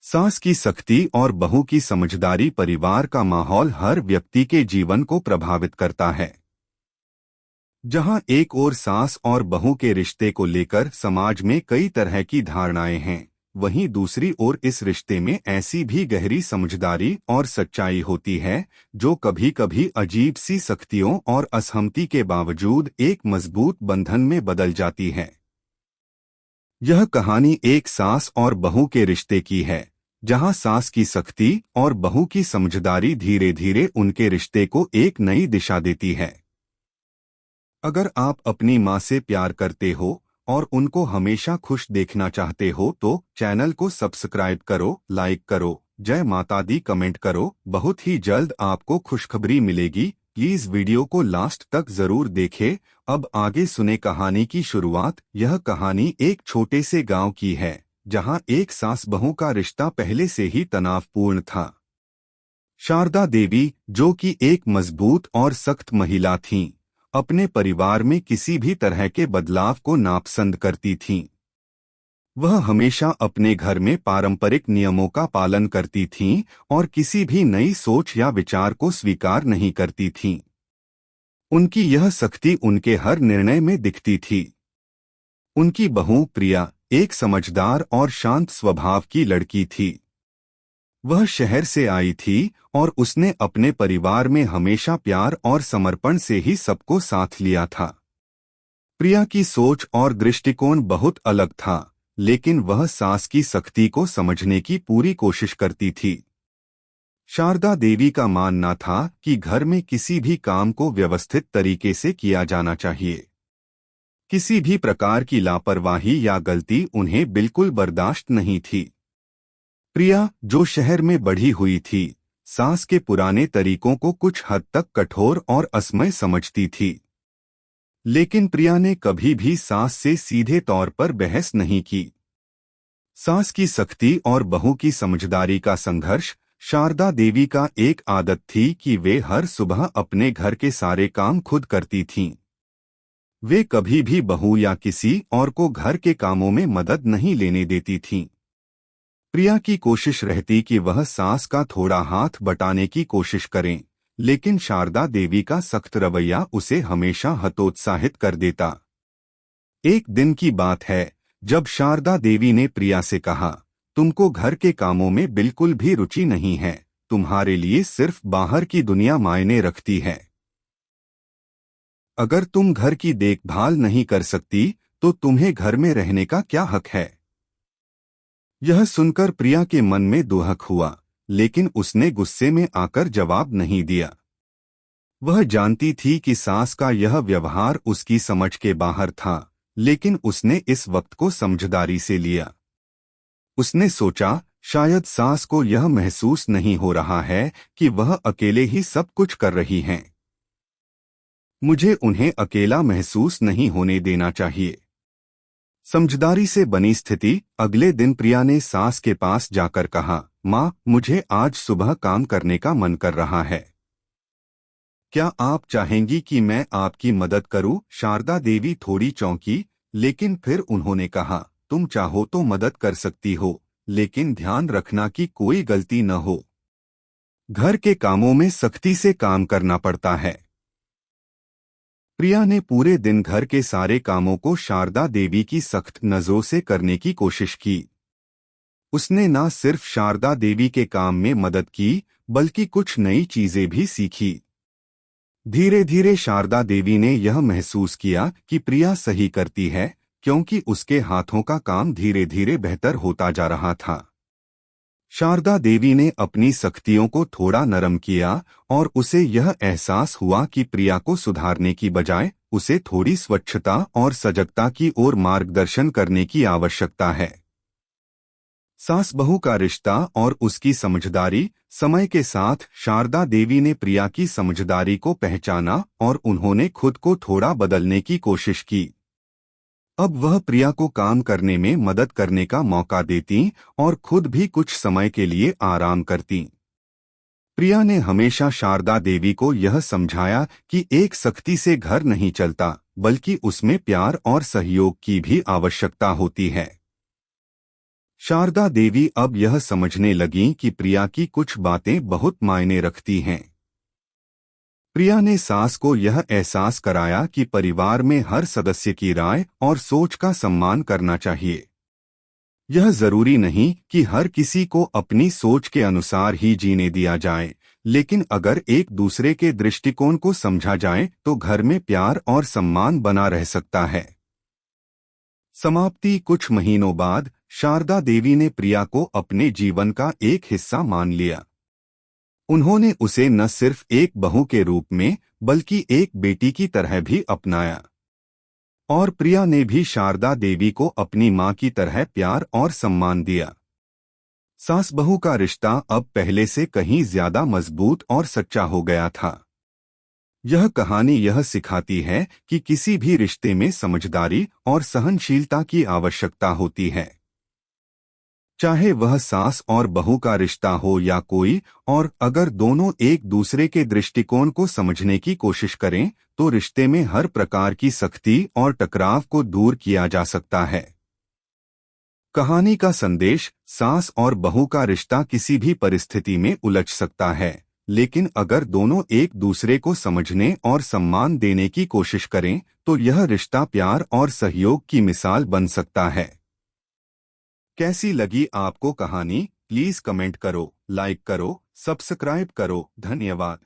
सास की सख्ती और बहू की समझदारी परिवार का माहौल हर व्यक्ति के जीवन को प्रभावित करता है। जहां एक ओर सास और बहू के रिश्ते को लेकर समाज में कई तरह की धारणाएं हैं, वहीं दूसरी ओर इस रिश्ते में ऐसी भी गहरी समझदारी और सच्चाई होती है जो कभी कभी अजीब सी सख्तियों और असहमति के बावजूद एक मजबूत बंधन में बदल जाती है। यह कहानी एक सास और बहू के रिश्ते की है, जहां सास की सख्ती और बहू की समझदारी धीरे धीरे उनके रिश्ते को एक नई दिशा देती है। अगर आप अपनी माँ से प्यार करते हो और उनको हमेशा खुश देखना चाहते हो तो चैनल को सब्सक्राइब करो, लाइक करो, जय माता दी कमेंट करो। बहुत ही जल्द आपको खुशखबरी मिलेगी। प्लीज वीडियो को लास्ट तक जरूर देखें। अब आगे सुने कहानी की शुरुआत। यह कहानी एक छोटे से गांव की है, जहां एक सास बहू का रिश्ता पहले से ही तनावपूर्ण था। शारदा देवी, जो कि एक मजबूत और सख्त महिला थीं, अपने परिवार में किसी भी तरह के बदलाव को नापसंद करती थीं। वह हमेशा अपने घर में पारंपरिक नियमों का पालन करती थीं और किसी भी नई सोच या विचार को स्वीकार नहीं करती थीं। उनकी यह सख्ती उनके हर निर्णय में दिखती थी। उनकी बहू प्रिया एक समझदार और शांत स्वभाव की लड़की थी। वह शहर से आई थी और उसने अपने परिवार में हमेशा प्यार और समर्पण से ही सबको साथ लिया था। प्रिया की सोच और दृष्टिकोण बहुत अलग था, लेकिन वह सास की सख्ती को समझने की पूरी कोशिश करती थी। शारदा देवी का मानना था कि घर में किसी भी काम को व्यवस्थित तरीके से किया जाना चाहिए। किसी भी प्रकार की लापरवाही या गलती उन्हें बिल्कुल बर्दाश्त नहीं थी। प्रिया, जो शहर में बढ़ी हुई थी, सास के पुराने तरीकों को कुछ हद तक कठोर और असमय समझती थी। लेकिन प्रिया ने कभी भी सास से सीधे तौर पर बहस नहीं की। सास की सख्ती और बहू की समझदारी का संघर्ष। शारदा देवी का एक आदत थी कि वे हर सुबह अपने घर के सारे काम खुद करती थीं। वे कभी भी बहू या किसी और को घर के कामों में मदद नहीं लेने देती थीं। प्रिया की कोशिश रहती कि वह सास का थोड़ा हाथ बटाने की कोशिश करें, लेकिन शारदा देवी का सख्त रवैया उसे हमेशा हतोत्साहित कर देता। एक दिन की बात है, जब शारदा देवी ने प्रिया से कहा, तुमको घर के कामों में बिल्कुल भी रुचि नहीं है, तुम्हारे लिए सिर्फ बाहर की दुनिया मायने रखती है। अगर तुम घर की देखभाल नहीं कर सकती तो तुम्हें घर में रहने का क्या हक है। यह सुनकर प्रिया के मन में दुहक हुआ, लेकिन उसने गुस्से में आकर जवाब नहीं दिया। वह जानती थी कि सास का यह व्यवहार उसकी समझ के बाहर था, लेकिन उसने इस वक्त को समझदारी से लिया। उसने सोचा, शायद सास को यह महसूस नहीं हो रहा है कि वह अकेले ही सब कुछ कर रही हैं। मुझे उन्हें अकेला महसूस नहीं होने देना चाहिए। समझदारी से बनी स्थिति। अगले दिन प्रिया ने सास के पास जाकर कहा, माँ, मुझे आज सुबह काम करने का मन कर रहा है। क्या आप चाहेंगी कि मैं आपकी मदद करूं? शारदा देवी थोड़ी चौंकी, लेकिन फिर उन्होंने कहा, तुम चाहो तो मदद कर सकती हो, लेकिन ध्यान रखना कि कोई गलती न हो। घर के कामों में सख्ती से काम करना पड़ता है। प्रिया ने पूरे दिन घर के सारे कामों को शारदा देवी की सख्त नजरों से करने की कोशिश की। उसने न सिर्फ शारदा देवी के काम में मदद की, बल्कि कुछ नई चीजें भी सीखी। धीरे धीरे शारदा देवी ने यह महसूस किया कि प्रिया सही करती है, क्योंकि उसके हाथों का काम धीरे धीरे बेहतर होता जा रहा था। शारदा देवी ने अपनी सख्तियों को थोड़ा नरम किया और उसे यह एहसास हुआ कि प्रिया को सुधारने की बजाय उसे थोड़ी स्वच्छता और सजगता की ओर मार्गदर्शन करने की आवश्यकता है। सास बहू का रिश्ता और उसकी समझदारी। समय के साथ शारदा देवी ने प्रिया की समझदारी को पहचाना और उन्होंने खुद को थोड़ा बदलने की कोशिश की। अब वह प्रिया को काम करने में मदद करने का मौका देती और खुद भी कुछ समय के लिए आराम करती। प्रिया ने हमेशा शारदा देवी को यह समझाया कि एक सख्ती से घर नहीं चलता, बल्कि उसमें प्यार और सहयोग की भी आवश्यकता होती है। शारदा देवी अब यह समझने लगीं कि प्रिया की कुछ बातें बहुत मायने रखती हैं। प्रिया ने सास को यह एहसास कराया कि परिवार में हर सदस्य की राय और सोच का सम्मान करना चाहिए। यह जरूरी नहीं कि हर किसी को अपनी सोच के अनुसार ही जीने दिया जाए, लेकिन अगर एक दूसरे के दृष्टिकोण को समझा जाए तो घर में प्यार और सम्मान बना रह सकता है। समाप्ति। कुछ महीनों बाद शारदा देवी ने प्रिया को अपने जीवन का एक हिस्सा मान लिया। उन्होंने उसे न सिर्फ एक बहू के रूप में बल्कि एक बेटी की तरह भी अपनाया। और प्रिया ने भी शारदा देवी को अपनी मां की तरह प्यार और सम्मान दिया। सास बहू का रिश्ता अब पहले से कहीं ज्यादा मजबूत और सच्चा हो गया था। यह कहानी यह सिखाती है कि किसी भी रिश्ते में समझदारी और सहनशीलता की आवश्यकता होती है। चाहे वह सास और बहू का रिश्ता हो या कोई और, अगर दोनों एक दूसरे के दृष्टिकोण को समझने की कोशिश करें तो रिश्ते में हर प्रकार की सख्ती और टकराव को दूर किया जा सकता है। कहानी का संदेश: सास और बहू का रिश्ता किसी भी परिस्थिति में उलझ सकता है, लेकिन अगर दोनों एक दूसरे को समझने और सम्मान देने की कोशिश करें तो यह रिश्ता प्यार और सहयोग की मिसाल बन सकता है। कैसी लगी आपको कहानी? प्लीज कमेंट करो, लाइक करो, सब्सक्राइब करो। धन्यवाद।